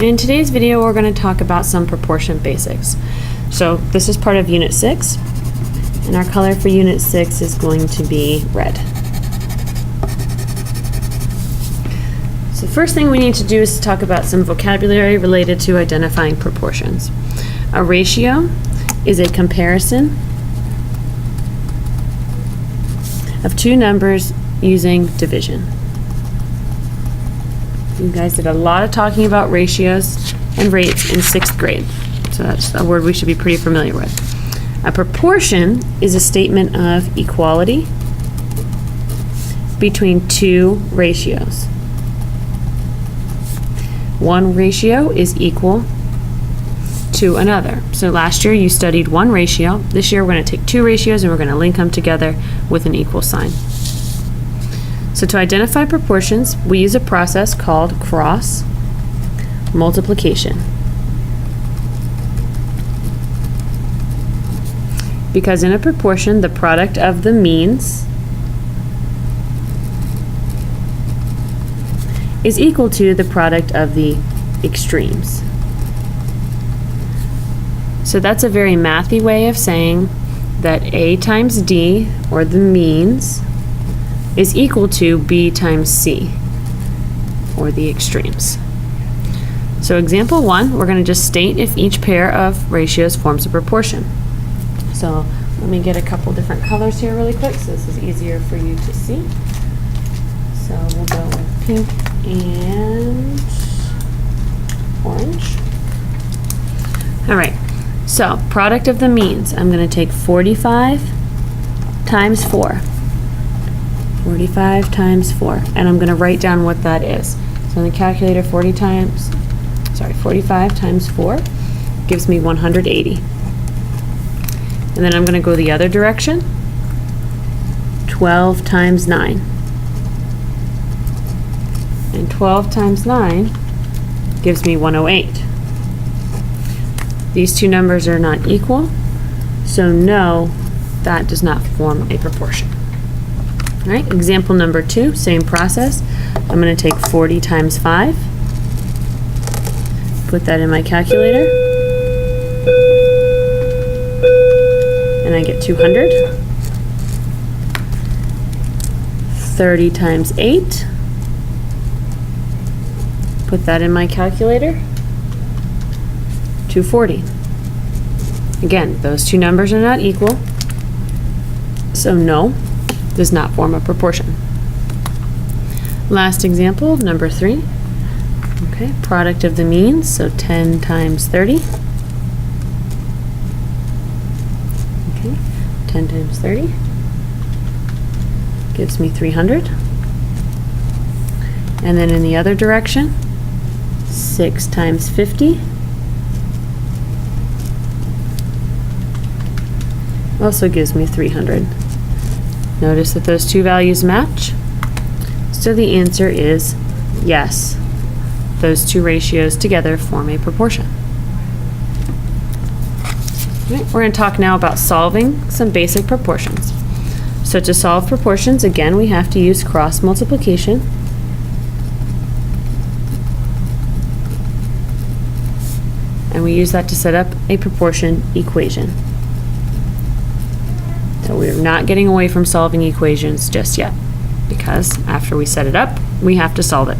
And in today's video, we're going to talk about some proportion basics. So this is part of Unit 6, and our color for Unit 6 is going to be red. So the first thing we need to do is to talk about some vocabulary related to identifying proportions. A ratio is a comparison of two numbers using division. You guys did a lot of talking about ratios and rates in 6th grade, so that's a word we should be pretty familiar with. A proportion is a statement of equality between two ratios. One ratio is equal to another. So last year you studied one ratio. This year we're going to take two ratios and we're going to link them together with an equal sign. So to identify proportions, we use a process called cross multiplication. Because in a proportion, the product of the means is equal to the product of the extremes. So that's a very mathy way of saying that A times D, or the means, is equal to B times C, or the extremes. So example 1, we're going to just state if each pair of ratios forms a proportion. So let me get a couple different colors here really quick so this is easier for you to see. So we'll go with pink and orange. Alright, so product of the means, I'm going to take 45 times 4. 45 times 4, and I'm going to write down what that is. So in the calculator, 45 times 4 gives me 180. And then I'm going to go the other direction. 12 times 9. And 12 times 9 gives me 108. These two numbers are not equal, so no, that does not form a proportion. All right, example number 2, same process. I'm going to take 40 times 5, put that in my calculator, and I get 200. 30 times 8, put that in my calculator, 240. Again, those two numbers are not equal, so no, does not form a proportion. Last example, number 3. Okay, product of the means, so 10 times 30. Okay, 10 times 30 gives me 300. And then in the other direction, 6 times 50 also gives me 300. Notice that those two values match, so the answer is yes. Those two ratios together form a proportion. Right, we're going to talk now about solving some basic proportions. So to solve proportions, again, we have to use cross multiplication. And we use that to set up a proportion equation. So we're not getting away from solving equations just yet, because after we set it up, we have to solve it.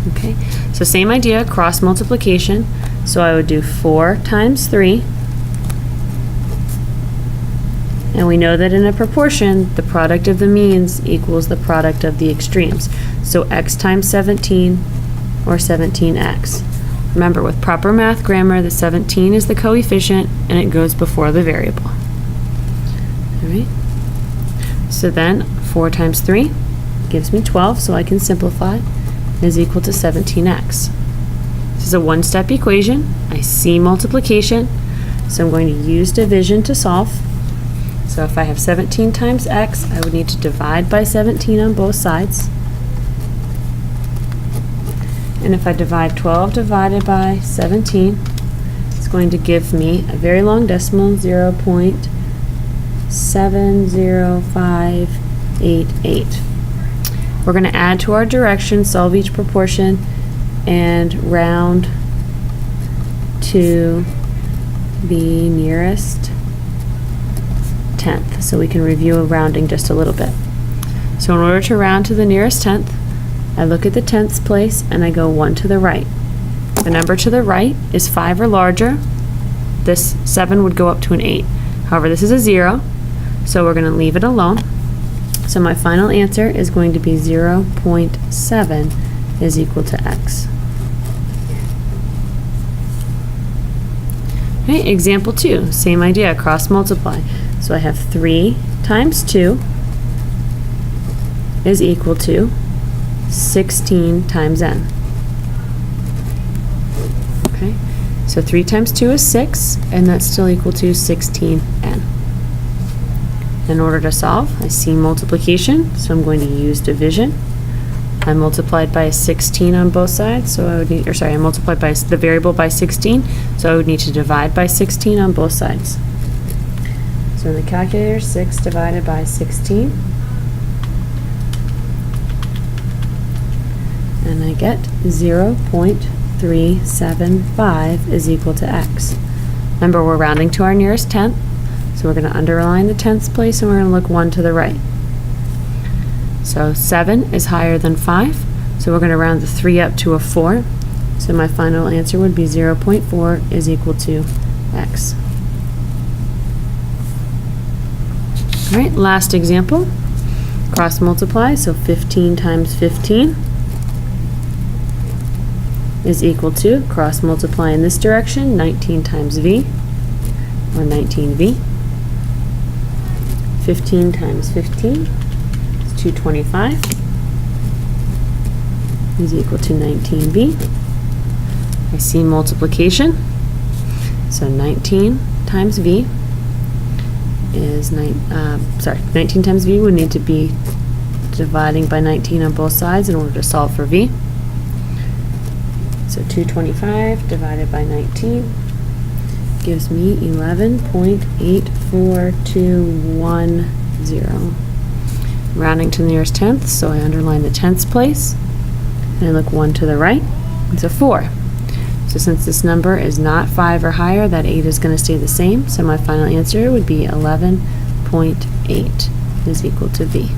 Okay, so same idea, cross multiplication. So I would do 4 times 3. And we know that in a proportion, the product of the means equals the product of the extremes. So x times 17, or 17x. Remember, with proper math grammar, the 17 is the coefficient, and it goes before the variable. Alright, so then 4 times 3 gives me 12, so I can simplify. It is equal to 17x. This is a one-step equation. I see multiplication, so I'm going to use division to solve. So if I have 17 times x, I would need to divide by 17 on both sides. And if I divide 12 divided by 17, it's going to give me a very long decimal, 0.70588. We're going to add to our direction, solve each proportion, and round to the nearest tenth. So we can review rounding just a little bit. So in order to round to the nearest tenth, I look at the tenths place and I go 1 to the right. The number to the right is 5 or larger. This 7 would go up to an 8. However, this is a 0, so we're going to leave it alone. So my final answer is going to be 0.7 is equal to x. Okay, example 2, same idea, cross multiply. So I have 3 times 2 is equal to 16 times n. Okay, so 3 times 2 is 6, and that's still equal to 16n. In order to solve, I see multiplication, so I'm going to use division. I multiplied by 16 on both sides, so I would need, I multiplied by the variable by 16, so I would need to divide by 16 on both sides. So in the calculator, 6 divided by 16, and I get 0.375 is equal to x. Remember, we're rounding to our nearest tenth, so we're going to underline the tenths place and we're going to look 1 to the right. So 7 is higher than 5, so we're going to round the 3 up to a 4. So my final answer would be 0.4 is equal to x. All right, last example. Cross multiply, so 15 times 15 is equal to, cross multiply in this direction, 19 times v, or 19v. 15 times 15 is 225 is equal to 19v. I see multiplication, so 19 times v is 19 times v would need to be dividing by 19 on both sides in order to solve for v. So 225 divided by 19 gives me 11.84210. Rounding to the nearest tenth, so I underline the tenths place, and I look 1 to the right. It's a 4. So since this number is not 5 or higher, that 8 is going to stay the same. So my final answer would be 11.8 is equal to v.